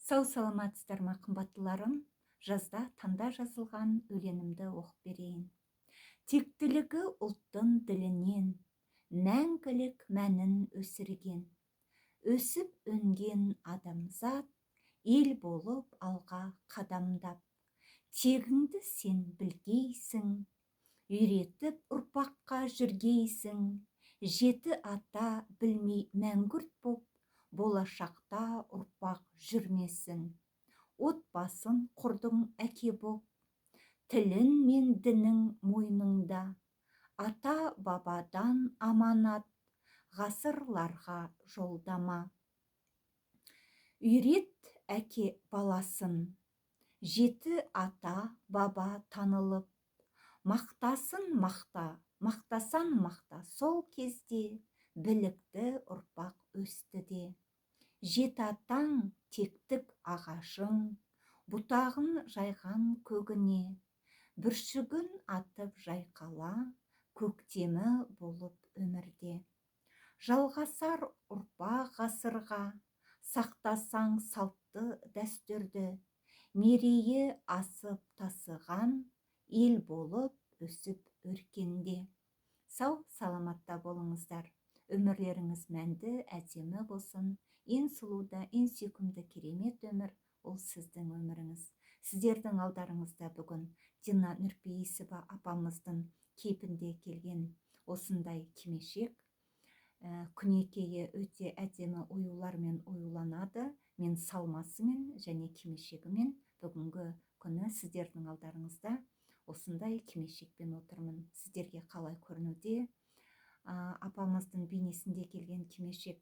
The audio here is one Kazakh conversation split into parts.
Сау саламатсыздар ма қымбаттыларым? Жазда таңда жазылған өлеңімді оқып берейін. Тектілігі ұлттың ділінен, мәңгілік мәнін өсірген. Өсіп өнген адамзат, ел болып алға қадамдап. Тегіңді сен білгейсің, үйретіп ұрпаққа жүргейсің. Жеті ата білмей мәңгүрт боп, болашақта ұрпақ жүрмесін. Отбасын құрдың әке боп, тілін мен дінің мойныңда. Ата бабадан аманат, ғасырларға жолдама. Үйрет әке баласын, жеті ата баба танылып. Мақтасын мақта, мақтасан мақта, сол кезде білікті ұрпақ өсті де. Жеті атаң тектік ағашың, бұтағын жайған көгіне. Бүршігін атып жайқала, көктемі болып өмірде. Жалғасар ұрпақ ғасырға, сақтасаң салтты дәстүрді. Мерейі асып тасыған, ел болып өсіп өркенде. Сау саламатта болыңыздар. Өмірлеріңіз мәнді, әдемі болсын. Ең сұлуды, ең сүйкімді керемет өмір ол сіздің өміріңіз. Сіздердің алдарыңызда бүгін Дина Нұрпейісова апамыздың кейпінде келген осындай кимешек. Күнекейі өте әдемі оюлармен оюланады. Мен салмасымен және кимешегімен бүгінгі күні сіздердің алдарыңызда осындай кимешекпен отырмын. Сіздерге қалай көрінуде? Апамыздың бейнесінде келген кимешек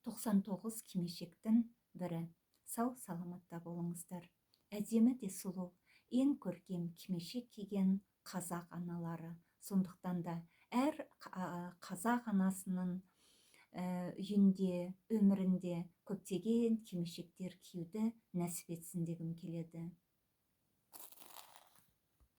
99 кимешектің бірі. Сау саламатта болыңыздар. Әдемі де сұлу, ең көркем кимешек киген қазақ аналары. Сондықтан да әр қазақ анасының үйінде, өмірінде көптеген кимешектер киюді нәсіп етсін дегім келеді.